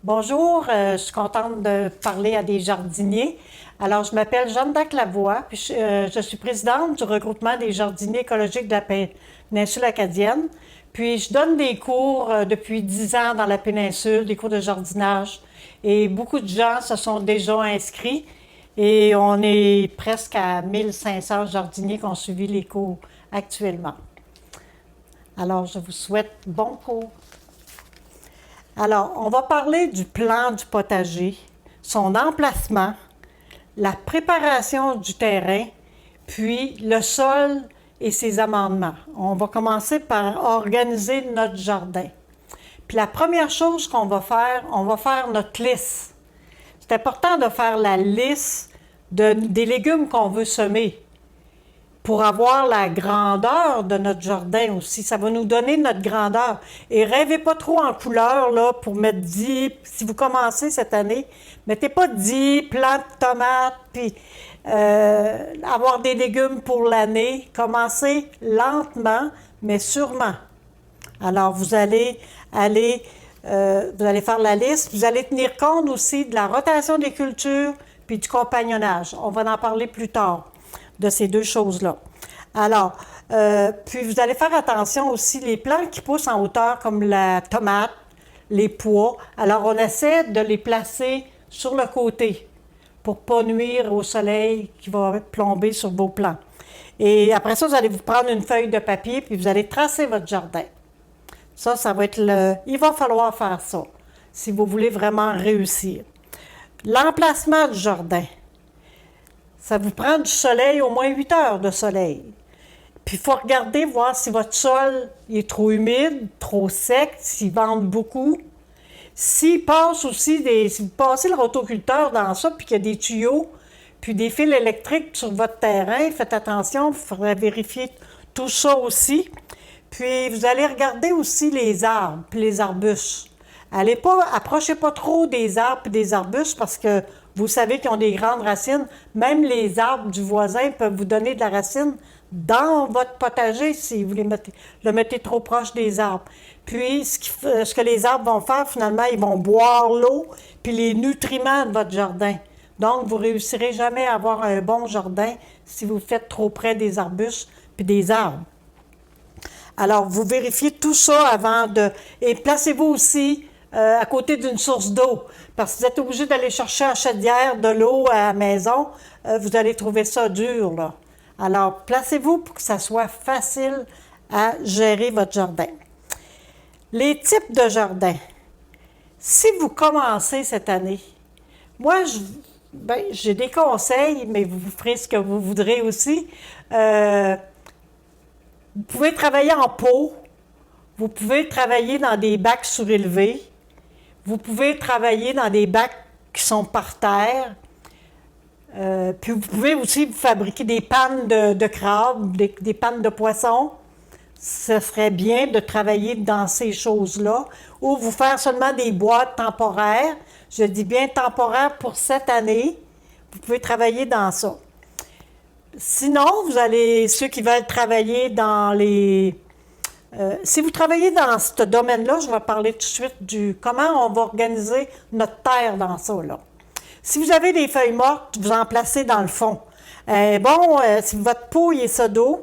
Bonjour, je suis contente de parler à des jardiniers. Alors, je m'appelle Jeanne d'Arc-Lavoie, puis je suis présidente du regroupement des jardiniers écologiques de la péninsule acadienne. Puis, je donne des cours depuis 10 ans dans la péninsule, des cours de jardinage. Et beaucoup de gens se sont déjà inscrits. Et on est presque à 1500 jardiniers qui ont suivi les cours actuellement. Alors, je vous souhaite bon cours. Alors, on va parler du plan du potager, son emplacement, la préparation du terrain, puis le sol et ses amendements. On va commencer par organiser notre jardin. Puis la première chose qu'on va faire notre liste. C'est important de faire la liste des légumes qu'on veut semer pour avoir la grandeur de notre jardin aussi. Ça va nous donner notre grandeur. Et rêvez pas trop en couleur là, pour mettre 10, si vous commencez cette année, mettez pas 10 plants de tomates, puis avoir des légumes pour l'année. Commencez lentement, mais sûrement. Alors, vous allez faire la liste, vous allez tenir compte aussi de la rotation des cultures, puis du compagnonnage. On va en parler plus tard de ces deux choses-là. Alors, puis vous allez faire attention aussi, les plants qui poussent en hauteur, comme la tomate, les pois. Alors, on essaie de les placer sur le côté pour ne pas nuire au soleil qui va plomber sur vos plants. Et après ça, vous allez vous prendre une feuille de papier, puis vous allez tracer votre jardin. Ça va être il va falloir faire ça, si vous voulez vraiment réussir. L'emplacement du jardin. Ça vous prend du soleil, au moins 8 heures de soleil. Puis il faut regarder, voir si votre sol est trop humide, trop sec, s'il vente beaucoup. Si vous passez le rotoculteur dans ça, puis qu'il y a des tuyaux, puis des fils électriques sur votre terrain, faites attention, il faudrait vérifier tout ça aussi. Puis vous allez regarder aussi les arbres, puis les arbustes. Approchez pas trop des arbres et des arbustes parce que vous savez qu'ils ont des grandes racines. Même les arbres du voisin peuvent vous donner de la racine dans votre potager si vous le mettez trop proche des arbres. Puis, ce que les arbres vont faire, finalement, ils vont boire l'eau puis les nutriments de votre jardin. Donc, vous ne réussirez jamais à avoir un bon jardin si vous faites trop près des arbustes puis des arbres. Alors, vous vérifiez tout ça et placez-vous aussi à côté d'une source d'eau. Parce que vous êtes obligé d'aller chercher en chaudière de l'eau à la maison, vous allez trouver ça dur, là. Alors, placez-vous pour que ça soit facile à gérer votre jardin. Les types de jardins. Si vous commencez cette année, moi, j'ai des conseils, mais vous ferez ce que vous voudrez aussi. Vous pouvez travailler en pot, vous pouvez travailler dans des bacs surélevés, vous pouvez travailler dans des bacs qui sont par terre, puis vous pouvez aussi fabriquer des pannes de crabe, des pannes de poisson. Ce serait bien de travailler dans ces choses-là, ou vous faire seulement des boîtes temporaires. Je dis bien temporaires pour cette année. Vous pouvez travailler dans ça. Sinon, ceux qui veulent travailler si vous travaillez dans ce domaine-là, je vais parler tout de suite comment on va organiser notre terre dans ça, là. Si vous avez des feuilles mortes, vous en placez dans le fond. Si votre pot est ça d'eau,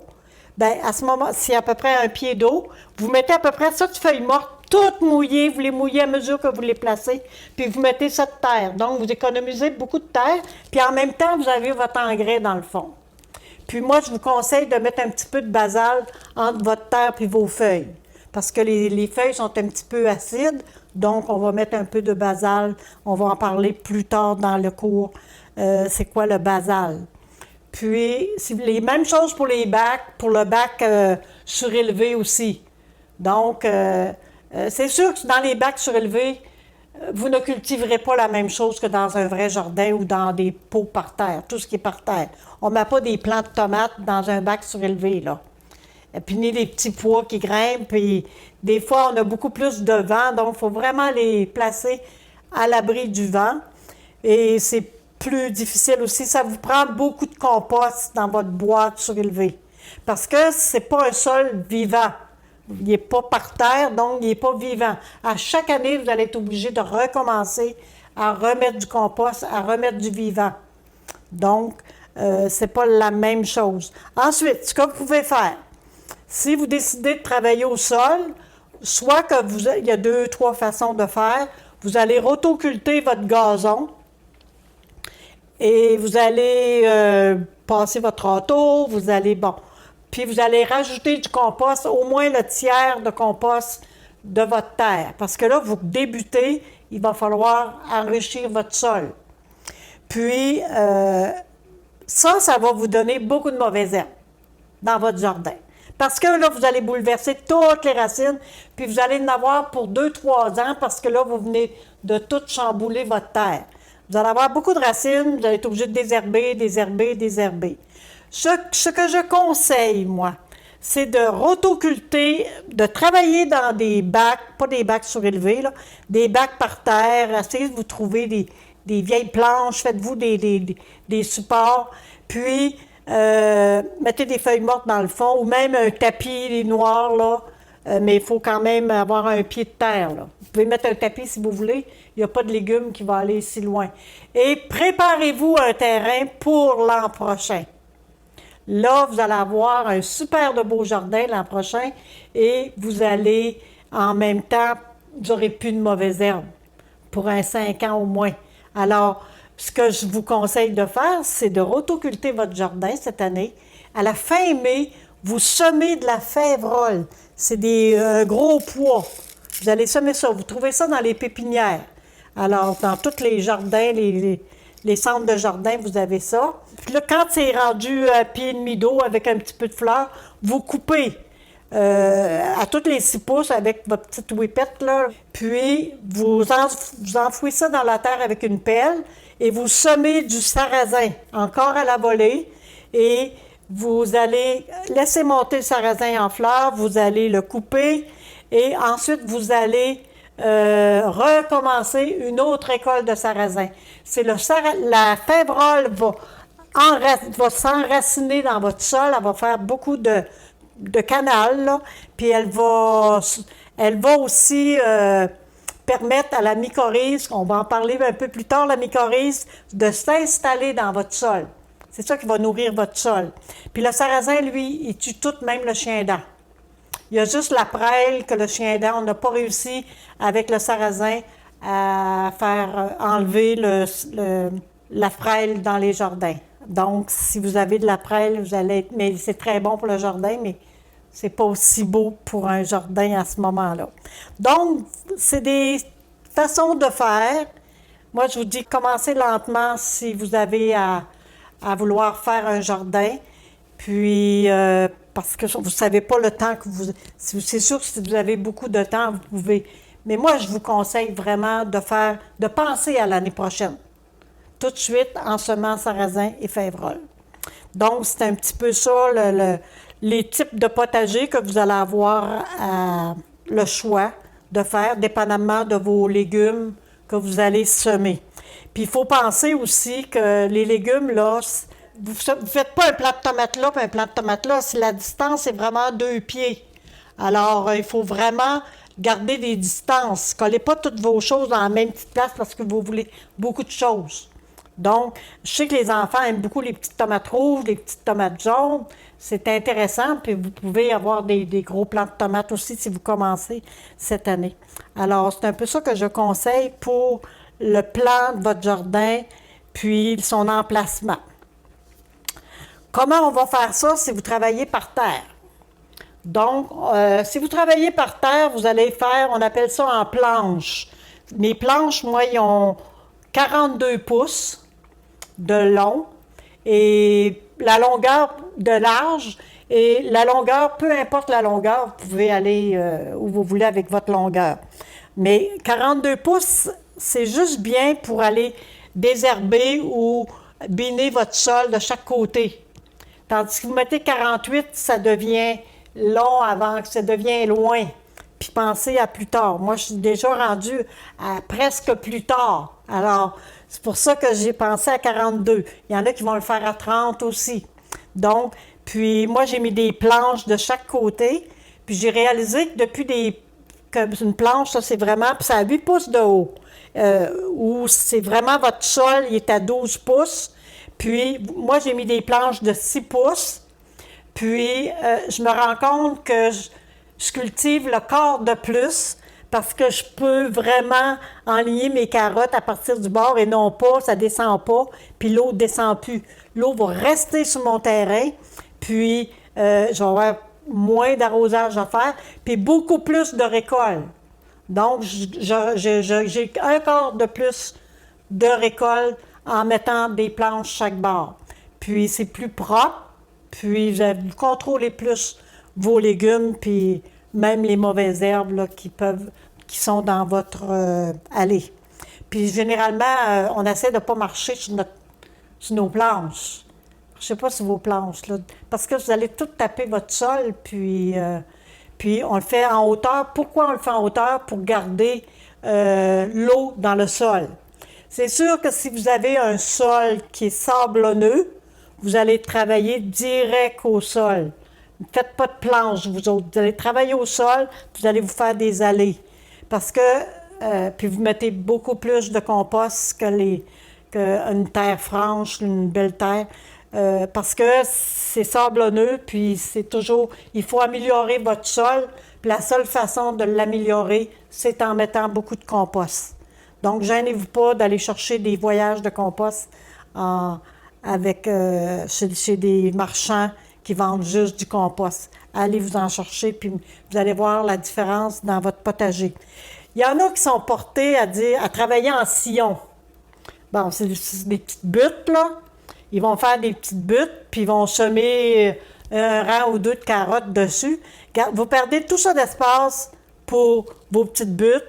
à ce moment, s'il y a à peu près un pied d'eau, vous mettez à peu près ça de feuilles mortes, toutes mouillées, vous les mouillez à mesure que vous les placez, puis vous mettez ça de terre. Donc, vous économisez beaucoup de terre, puis en même temps, vous avez votre engrais dans le fond. Puis moi, je vous conseille de mettre un petit peu de basalte entre votre terre et vos feuilles. Parce que les feuilles sont un petit peu acides, donc on va mettre un peu de basalte. On va en parler plus tard dans le cours. C'est quoi le basalte? Puis, les mêmes choses pour les bacs, pour le bac surélevé aussi. Donc, c'est sûr que dans les bacs surélevés, vous ne cultiverez pas la même chose que dans un vrai jardin ou dans des pots par terre, tout ce qui est par terre. On ne met pas des plants de tomates dans un bac surélevé, là. Et puis ni des petits pois qui grimpent, puis des fois, on a beaucoup plus de vent, donc il faut vraiment les placer à l'abri du vent. Et c'est plus difficile aussi, ça vous prend beaucoup de compost dans votre boîte surélevée. Parce que c'est pas un sol vivant. Il n'est pas par terre, donc il n'est pas vivant. À chaque année, vous allez être obligé de recommencer à remettre du compost, à remettre du vivant. Donc, c'est pas la même chose. Ensuite, ce que vous pouvez faire, si vous décidez de travailler au sol, soit que il y a 2, 3 façons de faire. Vous allez rotoculter votre gazon et vous allez passer votre auto, vous allez, bon, puis vous allez rajouter du compost, au moins le tiers de compost de votre terre. Parce que là, vous débutez, il va falloir enrichir votre sol. Puis, ça va vous donner beaucoup de mauvaises herbes dans votre jardin. Parce que là, vous allez bouleverser toutes les racines, puis vous allez en avoir pour 2, 3 ans, parce que là, vous venez de tout chambouler votre terre. Vous allez avoir beaucoup de racines, vous allez être obligé de désherber, désherber, désherber. Ce que je conseille, moi, c'est de rotoculter, de travailler dans des bacs, pas des bacs surélevés, là, des bacs par terre, essayez de vous trouver des vieilles planches, faites-vous des supports, puis mettez des feuilles mortes dans le fond, ou même un tapis noir, là, mais il faut quand même avoir un pied de terre, là. Vous pouvez mettre un tapis si vous voulez, il n'y a pas de légumes qui vont aller si loin. Et préparez-vous un terrain pour l'an prochain. Là, vous allez avoir un super de beau jardin l'an prochain et vous allez, en même temps, vous n'aurez plus de mauvaises herbes pour un 5 ans au moins. Alors, ce que je vous conseille de faire, c'est de rotoculter votre jardin cette année. À la fin mai, vous semez de la févrole. C'est des gros pois. Vous allez semer ça. Vous trouvez ça dans les pépinières. Alors, dans tous les jardins, les centres de jardin, vous avez ça. Puis là, quand c'est rendu à pied et demi d'eau avec un petit peu de fleurs, vous coupez à tous les 6 pouces avec votre petite whippette, là. Puis, vous enfouissez ça dans la terre avec une pelle et vous semez du sarrasin, encore à la volée. Et vous allez laisser monter le sarrasin en fleurs, vous allez le couper et ensuite, vous allez recommencer une autre école de sarrasin. C'est la févrole va s'enraciner dans votre sol, elle va faire beaucoup de canal, là, puis elle va aussi permettre à la mycorhize, on va en parler un peu plus tard, la mycorhize, de s'installer dans votre sol. C'est ça qui va nourrir votre sol. Puis le sarrasin, lui, il tue tout, même le chien-dent. Il y a juste la prêle que le chien-dent, on n'a pas réussi avec le sarrasin à faire enlever la frêle dans les jardins. Donc, si vous avez de la prêle, vous allez être... Mais c'est très bon pour le jardin, mais c'est pas aussi beau pour un jardin à ce moment-là. Donc, c'est des façons de faire. Moi, je vous dis, commencez lentement si vous avez à vouloir faire un jardin. Puis, parce que vous ne savez pas le temps que vous... C'est sûr que si vous avez beaucoup de temps, vous pouvez... Mais moi, je vous conseille vraiment de penser à l'année prochaine. Tout de suite, en semant sarrasin et févrole. Donc, c'est un petit peu ça, les types de potagers que vous allez avoir le choix de faire, dépendamment de vos légumes que vous allez semer. Puis, il faut penser aussi que les légumes, là, vous ne faites pas un plant de tomates là, puis un plant de tomates là. Si la distance est vraiment 2 pieds. Alors, il faut vraiment garder des distances. Collez pas toutes vos choses dans la même petite place parce que vous voulez beaucoup de choses. Donc, je sais que les enfants aiment beaucoup les petites tomates rouges, les petites tomates jaunes. C'est intéressant, puis vous pouvez avoir des gros plants de tomates aussi si vous commencez cette année. Alors, c'est un peu ça que je conseille pour le plan de votre jardin, puis son emplacement. Comment on va faire ça si vous travaillez par terre? Donc, si vous travaillez par terre, vous allez faire, on appelle ça en planche. Mes planches, moi, ils ont 42 pouces de long et la longueur de large. Et la longueur, peu importe la longueur, vous pouvez aller où vous voulez avec votre longueur. Mais 42 pouces, c'est juste bien pour aller désherber ou biner votre sol de chaque côté. Tandis que vous mettez 48, ça devient long avant que ça devienne loin. Puis pensez à plus tard. Moi, je suis déjà rendue à presque plus tard. Alors, c'est pour ça que j'ai pensé à 42. Il y en a qui vont le faire à 30 aussi. Donc, puis moi, j'ai mis des planches de chaque côté. Puis j'ai réalisé que que une planche, ça c'est vraiment, puis ça a 8 pouces de haut, où c'est vraiment votre sol, il est à 12 pouces. Puis moi, j'ai mis des planches de 6 pouces. Puis je me rends compte que je cultive le quart de plus parce que je peux vraiment enligner mes carottes à partir du bord et non pas, ça descend pas, puis l'eau ne descend plus. L'eau va rester sur mon terrain, puis je vais avoir moins d'arrosage à faire, puis beaucoup plus de récolte. Donc, j'ai un quart de plus de récolte en mettant des planches chaque bord. Puis c'est plus propre, puis vous contrôlez plus vos légumes, puis même les mauvaises herbes là, qui sont dans votre allée. Puis généralement, on essaie de ne pas marcher sur nos planches. Je ne sais pas sur vos planches, là, parce que vous allez tout taper votre sol, puis on le fait en hauteur. Pourquoi on le fait en hauteur? Pour garder l'eau dans le sol. C'est sûr que si vous avez un sol qui est sablonneux, vous allez travailler direct au sol. Ne faites pas de planche, vous autres. Vous allez travailler au sol, vous allez vous faire des allées. Parce que, puis vous mettez beaucoup plus de compost qu'une terre franche, une belle terre. Parce que c'est sablonneux, puis c'est toujours, il faut améliorer votre sol. Puis la seule façon de l'améliorer, c'est en mettant beaucoup de compost. Donc, gênez-vous pas d'aller chercher des voyages de compost chez des marchands qui vendent juste du compost. Allez vous en chercher, puis vous allez voir la différence dans votre potager. Il y en a qui sont portés à travailler en sillon. Bon, c'est des petites buttes, là. Ils vont faire des petites buttes, puis ils vont semer un rang ou deux de carottes dessus. Vous perdez tout ça d'espace pour vos petites buttes,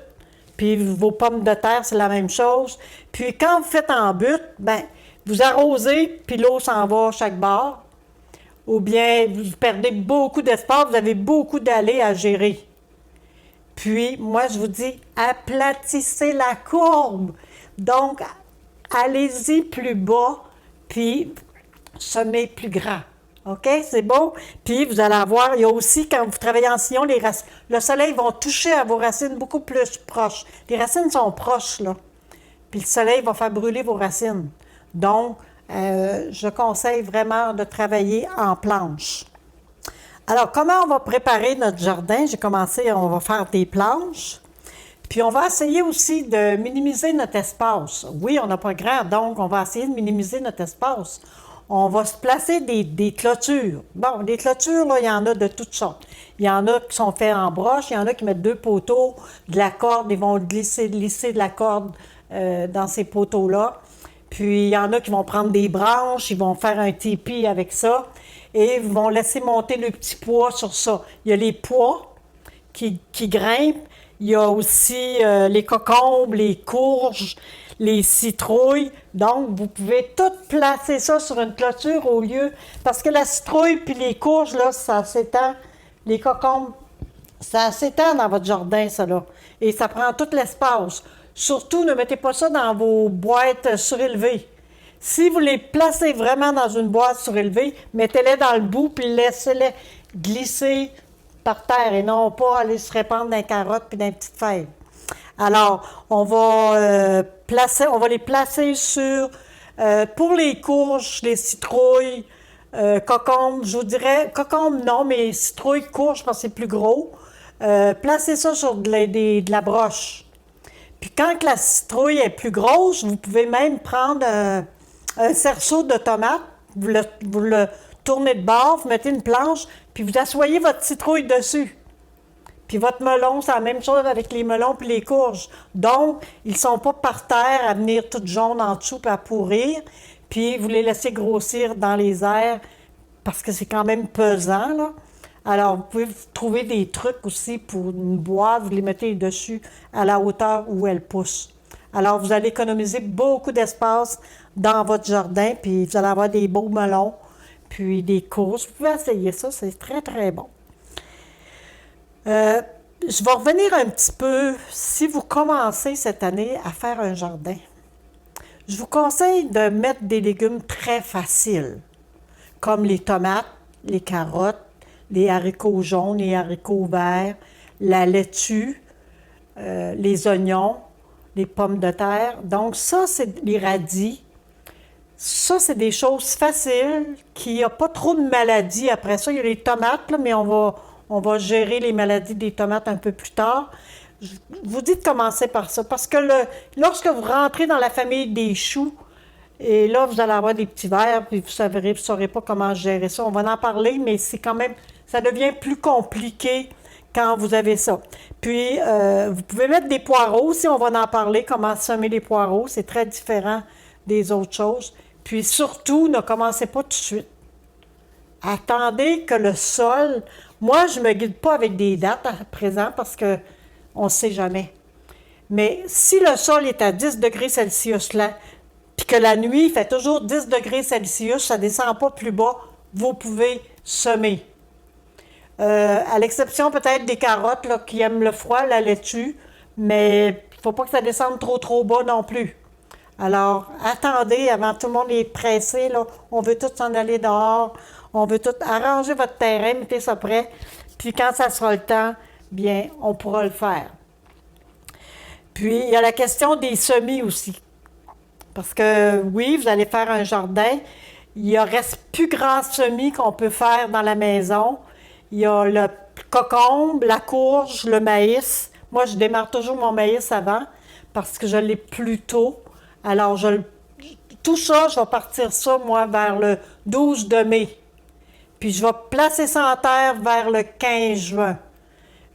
puis vos pommes de terre, c'est la même chose. Puis quand vous faites en butte, ben vous arrosez, puis l'eau s'en va à chaque bord. Ou bien vous perdez beaucoup d'espace, vous avez beaucoup d'allées à gérer. Puis, moi, je vous dis, aplatissez la courbe. Donc, allez-y plus bas, puis semez plus grand. OK? C'est bon? Puis, vous allez avoir, il y a aussi, quand vous travaillez en sillon, le soleil va toucher à vos racines beaucoup plus proches. Les racines sont proches, là. Puis, le soleil va faire brûler vos racines. Donc, je conseille vraiment de travailler en planche. Alors, comment on va préparer notre jardin? J'ai commencé, on va faire des planches. Puis, on va essayer aussi de minimiser notre espace. Oui, on n'a pas grand, donc on va essayer de minimiser notre espace. On va se placer des clôtures. Bon, des clôtures, là, il y en a de toutes sortes. Il y en a qui sont faits en broche, il y en a qui mettent 2 poteaux, de la corde, ils vont glisser de la corde dans ces poteaux-là. Puis, il y en a qui vont prendre des branches, ils vont faire un tipi avec ça et ils vont laisser monter le petit pois sur ça. Il y a les pois qui grimpent, il y a aussi les cocombes, les courges, les citrouilles. Donc, vous pouvez tout placer ça sur une clôture au lieu... Parce que la citrouille puis les courges, là, ça s'étend. Les cocombes, ça s'étend dans votre jardin, ça, là. Et ça prend tout l'espace. Surtout, ne mettez pas ça dans vos boîtes surélevées. Si vous les placez vraiment dans une boîte surélevée, mettez-les dans le bout puis laissez-les glisser par terre et non pas aller se répandre dans les carottes puis dans les petites feuilles. Alors, on va les placer sur, pour les courges, les citrouilles, cocombes, je vous dirais, cocombes non, mais citrouilles, courges, parce que c'est plus gros. Placez ça sur de la broche. Puis quand la citrouille est plus grosse, vous pouvez même prendre un cerceau de tomate, vous le tournez de bord, vous mettez une planche, puis vous assoyez votre citrouille dessus. Puis votre melon, c'est la même chose avec les melons puis les courges. Donc, ils ne sont pas par terre à venir toutes jaunes en dessous puis à pourrir. Puis vous les laissez grossir dans les airs parce que c'est quand même pesant, là. Alors, vous pouvez trouver des trucs aussi pour une boîte, vous les mettez dessus à la hauteur où elles poussent. Alors, vous allez économiser beaucoup d'espace dans votre jardin, puis vous allez avoir des beaux melons, puis des courges. Vous pouvez essayer ça, c'est très, très bon. Je vais revenir un petit peu, si vous commencez cette année à faire un jardin. Je vous conseille de mettre des légumes très faciles, comme les tomates, les carottes, les haricots jaunes, les haricots verts, la laitue, les oignons, les pommes de terre. Donc ça, c'est les radis. Ça, c'est des choses faciles, qui a pas trop de maladies. Après ça, il y a les tomates, là, mais on va gérer les maladies des tomates un peu plus tard. Je vous dis de commencer par ça, parce que lorsque vous rentrez dans la famille des choux, et là, vous allez avoir des petits verres, puis vous saurez pas comment gérer ça. On va en parler, mais c'est quand même, ça devient plus compliqué quand vous avez ça. Puis, vous pouvez mettre des poireaux, si on va en parler, comment semer les poireaux. C'est très différent des autres choses. Puis surtout, ne commencez pas tout de suite. Attendez que le sol. Moi, je ne me guide pas avec des dates à présent parce que on ne sait jamais. Mais si le sol est à 10 degrés Celsius là, puis que la nuit il fait toujours 10 degrés Celsius, ça ne descend pas plus bas, vous pouvez semer. À l'exception peut-être des carottes là, qui aiment le froid, la laitue, mais il ne faut pas que ça descende trop bas non plus. Alors, attendez, avant tout le monde est pressé, là. On veut tous s'en aller dehors. On veut tout arranger votre terrain, mettez ça prêt. Puis quand ça sera le temps, bien, on pourra le faire. Puis, il y a la question des semis aussi. Parce que, oui, vous allez faire un jardin. Il ne reste plus grand semis qu'on peut faire dans la maison. Il y a le cocombe, la courge, le maïs. Moi, je démarre toujours mon maïs avant parce que je l'ai plus tôt. Alors, tout ça, je vais partir ça, moi, vers le 12 de mai. Puis, je vais placer ça en terre vers le 15 juin.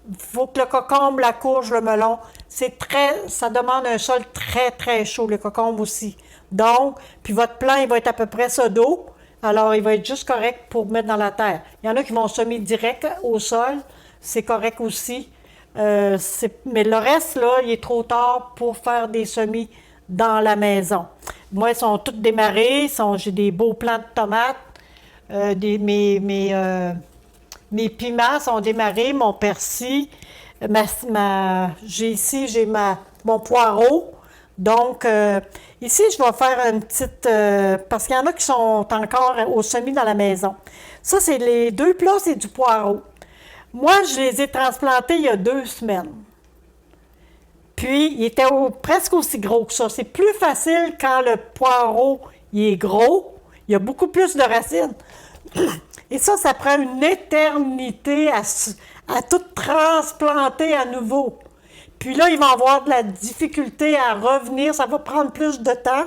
Il faut que le cocombe, la courge, le melon, ça demande un sol très chaud, le cocombe aussi. Donc, puis votre plant, il va être à peu près ça d'eau. Alors, il va être juste correct pour mettre dans la terre. Il y en a qui vont semer direct au sol. C'est correct aussi. Mais le reste, là, il est trop tard pour faire des semis dans la maison. Moi, ils sont tous démarrés. J'ai des beaux plants de tomates. Mes piments sont démarrés, mon persil. J'ai mon poireau. Donc, ici, je vais faire une petite... parce qu'il y en a qui sont encore au semis dans la maison. Ça, c'est les deux plats, c'est du poireau. Moi, je les ai transplantés il y a 2 semaines. Puis, il était presque aussi gros que ça. C'est plus facile quand le poireau il est gros. Il y a beaucoup plus de racines. Et ça prend une éternité à tout transplanter à nouveau. Puis là, ils vont avoir de la difficulté à revenir. Ça va prendre plus de temps.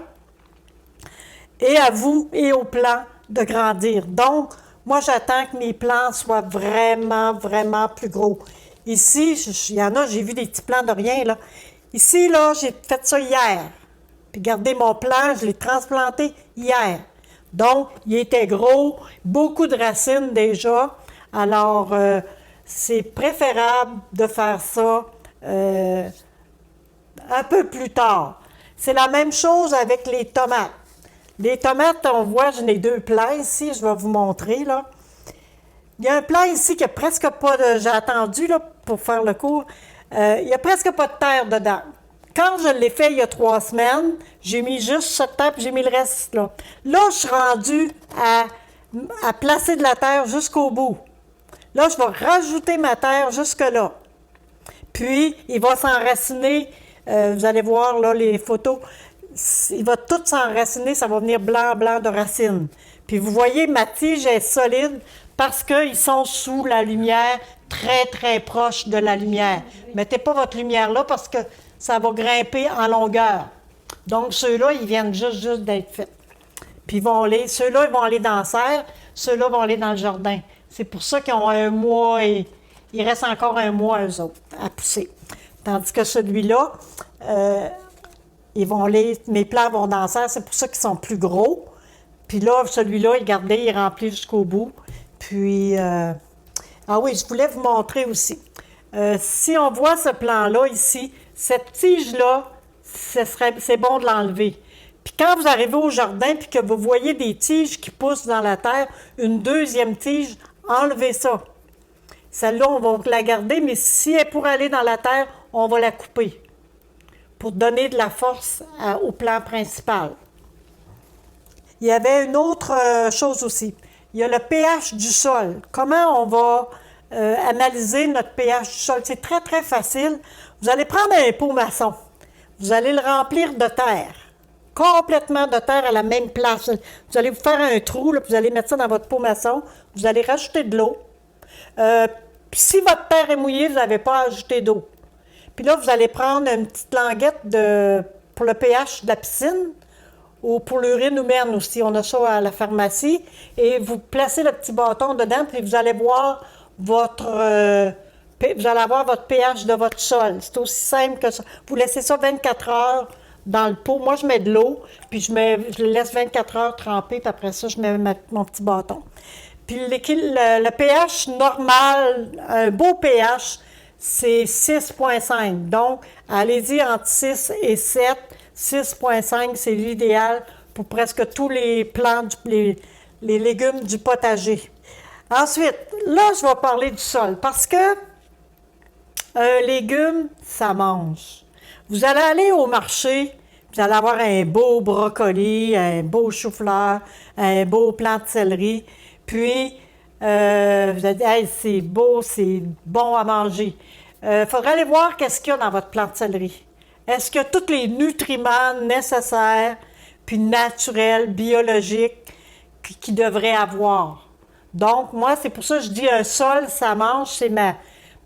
Et à vous et aux plants de grandir. Donc, moi, j'attends que mes plants soient vraiment plus gros. Ici, il y en a, j'ai vu des petits plants de rien, là. Ici, là, j'ai fait ça hier. Puis regardez mon plant, je l'ai transplanté hier. Donc, il était gros, beaucoup de racines déjà. Alors, c'est préférable de faire ça un peu plus tard. C'est la même chose avec les tomates. Les tomates, on voit, j'en ai 2 plants ici, je vais vous montrer, là. Il y a un plant ici qui n'a presque pas de... J'ai attendu, là, pour faire le cours. Il n'y a presque pas de terre dedans. Quand je l'ai fait il y a 3 semaines, j'ai mis juste cette terre, puis j'ai mis le reste là. Là, je suis rendue à placer de la terre jusqu'au bout. Là, je vais rajouter ma terre jusque-là. Puis, il va s'enraciner. Vous allez voir, là, les photos. Il va tout s'enraciner, ça va venir blanc de racines. Puis, vous voyez, ma tige est solide parce qu'ils sont sous la lumière, très proche de la lumière. Mettez pas votre lumière là parce que ça va grimper en longueur. Donc, ceux-là, ils viennent juste d'être faits. Puis, ceux-là, ils vont aller dans la serre, ceux-là vont aller dans le jardin. C'est pour ça qu'ils ont 1 mois et il reste encore 1 mois, eux autres, à pousser. Tandis que celui-là, mes plants vont dans la serre, c'est pour ça qu'ils sont plus gros. Puis là, celui-là, regardez, il est rempli jusqu'au bout. Puis, ah oui, je voulais vous montrer aussi. Si on voit ce plan-là ici, cette tige-là, c'est bon de l'enlever. Puis quand vous arrivez au jardin puis que vous voyez des tiges qui poussent dans la terre, une deuxième tige, enlevez ça. Celle-là, on va la garder, mais si elle est pour aller dans la terre, on va la couper pour donner de la force au plan principal. Il y avait une autre chose aussi. il y a le pH du sol. Comment on va analyser notre pH du sol? C'est très, très facile. Vous allez prendre un pot maçon. Vous allez le remplir de terre. Complètement de terre à la même place. Vous allez vous faire un trou, là, puis vous allez mettre ça dans votre pot maçon. Vous allez rajouter de l'eau. Si votre terre est mouillée, vous n'avez pas à ajouter d'eau. Puis là, vous allez prendre une petite languette pour le pH de la piscine ou pour l'urine humaine aussi. On a ça à la pharmacie. Et vous placez le petit bâton dedans, puis vous allez voir vous allez avoir votre pH de votre sol. C'est aussi simple que ça. Vous laissez ça 24 heures dans le pot. Moi, je mets de l'eau, puis je le laisse 24 heures tremper, puis après ça, je mets mon petit bâton. Puis le pH normal, un beau pH, c'est 6,5. Donc, allez-y entre 6 et 7. 6,5, c'est l'idéal pour presque tous les plants, les légumes du potager. Ensuite, là, je vais parler du sol parce que un légume, ça mange. Vous allez aller au marché, vous allez avoir un beau brocoli, un beau chou-fleur, un beau plant de céleri, puis vous allez dire, hey, c'est beau, c'est bon à manger. Il faudra aller voir qu'est-ce qu'il y a dans votre plant de céleri. Est-ce que tous les nutriments nécessaires, puis naturels, biologiques, qu'il devrait avoir? Donc, moi, c'est pour ça que je dis un sol, ça mange, c'est ma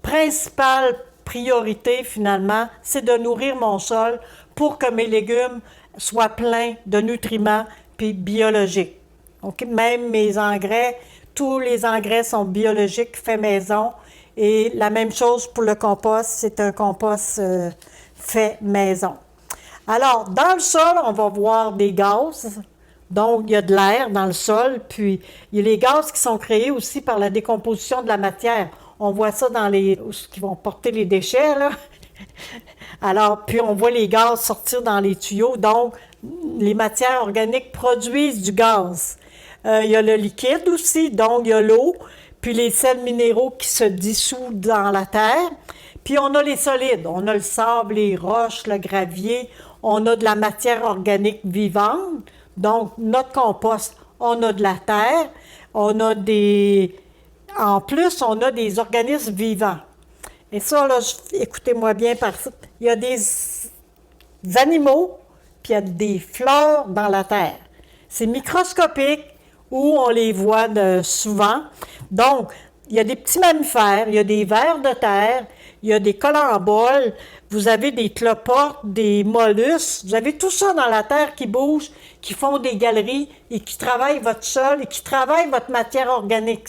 principale priorité, finalement, c'est de nourrir mon sol pour que mes légumes soient pleins de nutriments puis biologiques. Okay? Même mes engrais, tous les engrais sont biologiques, faits maison. Et la même chose pour le compost, c'est un compost fait maison. Alors, dans le sol, on va voir des gaz. Donc, il y a de l'air dans le sol, puis il y a les gaz qui sont créés aussi par la décomposition de la matière. On voit ça dans qui vont porter les déchets, là. Alors, puis on voit les gaz sortir dans les tuyaux. Donc, les matières organiques produisent du gaz. Il y a le liquide aussi, donc il y a l'eau, puis les sels minéraux qui se dissouent dans la terre. Puis on a les solides, on a le sable, les roches, le gravier, on a de la matière organique vivante. Donc, notre compost, on a de la terre, en plus, on a des organismes vivants. Et ça, là, écoutez-moi bien, il y a des animaux, puis il y a des fleurs dans la terre. C'est microscopique, où on les voit souvent. Donc, il y a des petits mammifères, il y a des vers de terre, il y a des colamboles, vous avez des cloportes, des mollusques, vous avez tout ça dans la terre qui bouge, qui font des galeries et qui travaillent votre sol et qui travaillent votre matière organique.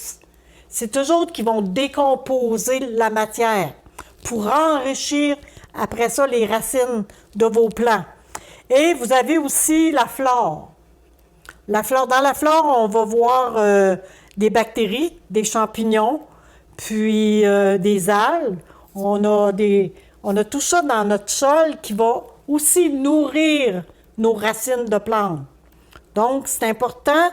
C'est eux autres qui vont décomposer la matière pour enrichir après ça les racines de vos plants. Et vous avez aussi la flore. Dans la flore, on va voir des bactéries, des champignons, puis des algues. On a tout ça dans notre sol qui va aussi nourrir nos racines de plantes. Donc, c'est important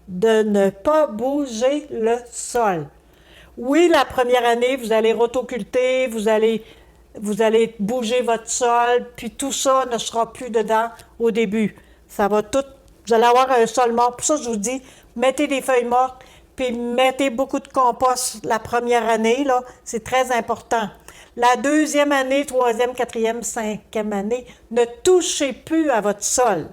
de ne pas bouger le sol. Oui, la première année, vous allez rotoculter, vous allez bouger votre sol, puis tout ça ne sera plus dedans au début. Ça va tout, vous allez avoir un sol mort. Pour ça, je vous dis, mettez des feuilles mortes, puis mettez beaucoup de compost la première année, là, c'est très important. La deuxième année, troisième, quatrième, cinquième année, ne touchez plus à votre sol.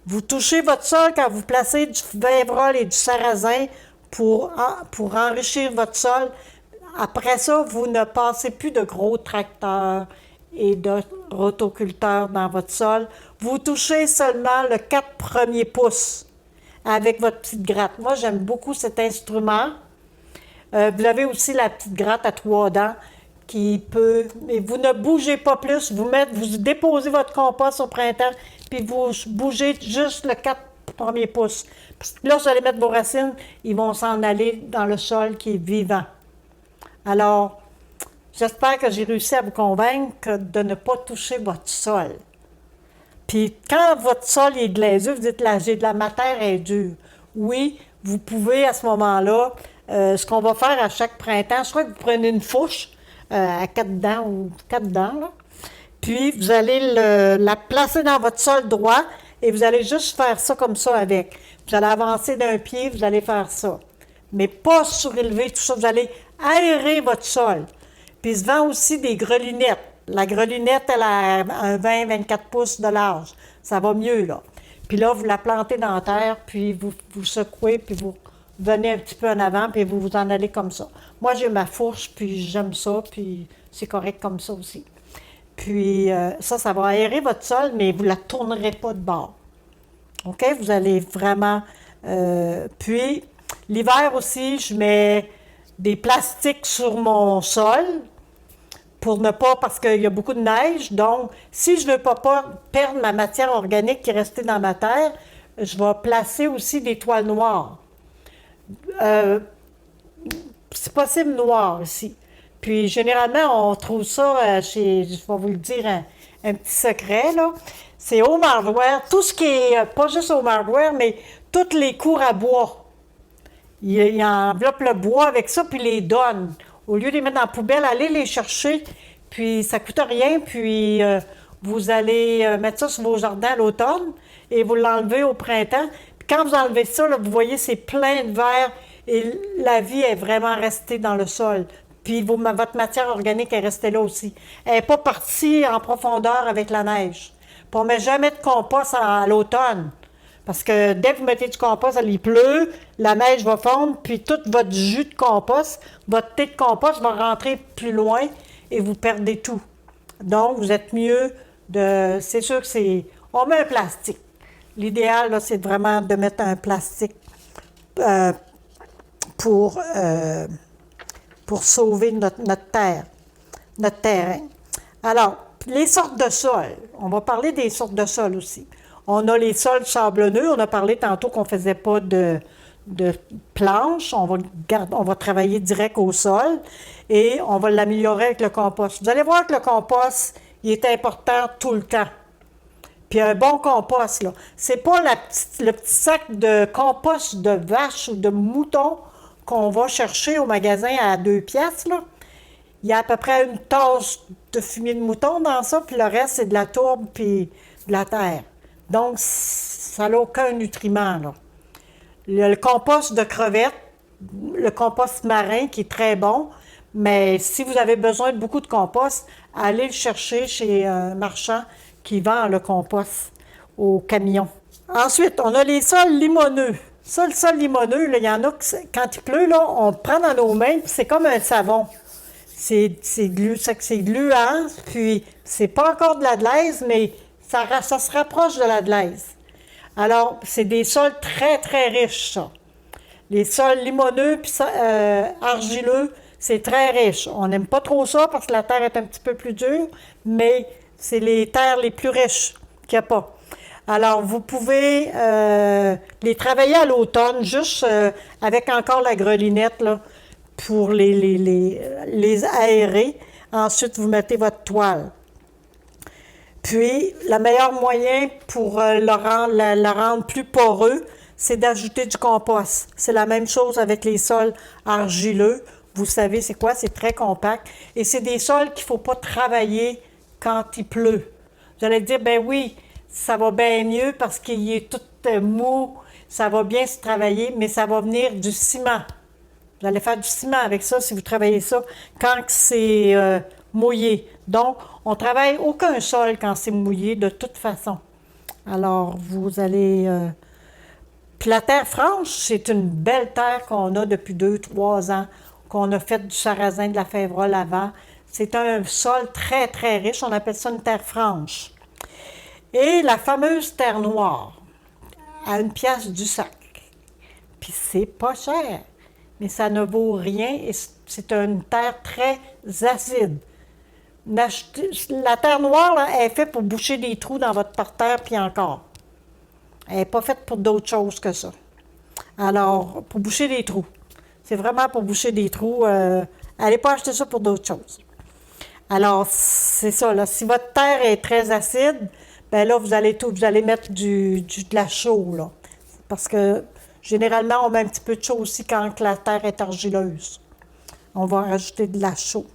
Vous touchez votre sol quand vous placez du Vévrol et du sarrasin pour enrichir votre sol. Après ça, vous ne passez plus de gros tracteurs et de rotoculteurs dans votre sol. Vous touchez seulement le 4 premiers pouces avec votre petite gratte. Moi, j'aime beaucoup cet instrument. Vous avez aussi la petite gratte à 3 dents mais vous ne bougez pas plus. Vous déposez votre compost au printemps, puis vous bougez juste le 4 premiers pouces. Parce que là, vous allez mettre vos racines, ils vont s'en aller dans le sol qui est vivant. Alors, j'espère que j'ai réussi à vous convaincre de ne pas toucher votre sol. Puis quand votre sol est glaiseux, vous dites là, j'ai de la matière est dure. Oui, vous pouvez à ce moment-là, ce qu'on va faire à chaque printemps, je crois que vous prenez une fourche à 4 dents ou 4 dents, là, puis vous allez la placer dans votre sol droit et vous allez juste faire ça comme ça avec. Vous allez avancer d'un pied, vous allez faire ça. Mais pas surélever tout ça. Vous allez aérer votre sol. Puis il se vend aussi des grelinettes. La grelinette, elle a un 20-24 pouces de large. Ça va mieux, là. Puis là, vous la plantez dans la terre, puis vous secouez, puis vous venez un petit peu en avant, puis vous en allez comme ça. Moi, j'ai ma fourche, puis j'aime ça, puis c'est correct comme ça aussi. Puis ça va aérer votre sol, mais vous ne la tournerez pas de bord. OK? Vous allez vraiment... puis, l'hiver aussi, je mets des plastiques sur mon sol pour ne pas... parce qu'il y a beaucoup de neige. Donc, si je ne veux pas perdre ma matière organique qui est restée dans ma terre, je vais placer aussi des toiles noires. C'est possible noir ici. Puis, généralement, on trouve ça chez... Je vais vous le dire, un petit secret, là. C'est Home Hardware, tout ce qui est, pas juste Home Hardware, mais toutes les cours à bois. Il enveloppe le bois avec ça, puis les donne. Au lieu de les mettre dans la poubelle, allez les chercher, puis ça coûte rien, puis vous allez mettre ça sur vos jardins à l'automne, et vous l'enlevez au printemps. Puis quand vous enlevez ça, là, vous voyez, c'est plein de verre, et la vie est vraiment restée dans le sol. Puis votre matière organique est restée là aussi. Elle n'est pas partie en profondeur avec la neige. Puis on ne met jamais de compost à l'automne. Parce que dès que vous mettez du compost, il pleut, la neige va fondre, puis tout votre jus de compost, votre thé de compost va rentrer plus loin et vous perdez tout. Donc, vous êtes mieux de... C'est sûr que c'est... On met un plastique. L'idéal, là, c'est vraiment de mettre un plastique pour sauver notre terre, notre terrain. Alors, les sortes de sols. On va parler des sortes de sols aussi. On a les sols sablonneux. On a parlé tantôt qu'on ne faisait pas de planches. On va travailler direct au sol et on va l'améliorer avec le compost. Vous allez voir que le compost, il est important tout le temps. Puis un bon compost, là, c'est pas le petit sac de compost de vache ou de mouton qu'on va chercher au magasin à 2 piastres, là. Il y a à peu près une tasse de fumier de mouton dans ça, puis le reste, c'est de la tourbe puis de la terre. Donc, ça n'a aucun nutriment, là. Le compost de crevettes, le compost marin qui est très bon, mais si vous avez besoin de beaucoup de compost, allez le chercher chez un marchand qui vend le compost au camion. Ensuite, on a les sols limoneux. Ça, le sol limoneux, là, il y en a, quand il pleut, là, on le prend dans nos mains, puis c'est comme un savon. C'est gluant, puis c'est pas encore de la glaise, mais ça se rapproche de la glaise. Alors, c'est des sols très, très riches, ça. Les sols limoneux puis argileux, c'est très riche. On n'aime pas trop ça parce que la terre est un petit peu plus dure, mais c'est les terres les plus riches qu'il n'y a pas. Alors, vous pouvez les travailler à l'automne, juste avec encore la grelinette, là, pour les aérer. Ensuite, vous mettez votre toile. Puis, le meilleur moyen pour le rendre plus poreux, c'est d'ajouter du compost. C'est la même chose avec les sols argileux. Vous savez c'est quoi? C'est très compact. Et c'est des sols qu'il ne faut pas travailler quand il pleut. Vous allez dire, ben oui, ça va bien mieux parce qu'il est tout mou, ça va bien se travailler, mais ça va venir du ciment. Vous allez faire du ciment avec ça si vous travaillez ça quand c'est mouillé. Donc, on travaille aucun sol quand c'est mouillé de toute façon. Alors, vous allez... Puis la terre franche, c'est une belle terre qu'on a depuis 2-3 ans, qu'on a fait du sarrasin, de la févrole avant. C'est un sol très, très riche. On appelle ça une terre franche. Et la fameuse terre noire, à 1 piastre du sac. Puis c'est pas cher, mais ça ne vaut rien et c'est une terre très acide. La terre noire, là, elle est faite pour boucher des trous dans votre parterre, puis encore. Elle n'est pas faite pour d'autres choses que ça. Alors, pour boucher des trous. C'est vraiment pour boucher des trous. Allez pas acheter ça pour d'autres choses. Alors, c'est ça, là. Si votre terre est très acide, ben là, vous allez mettre de la chaux, là. Parce que, généralement, on met un petit peu de chaux aussi quand la terre est argileuse. On va rajouter de la chaux.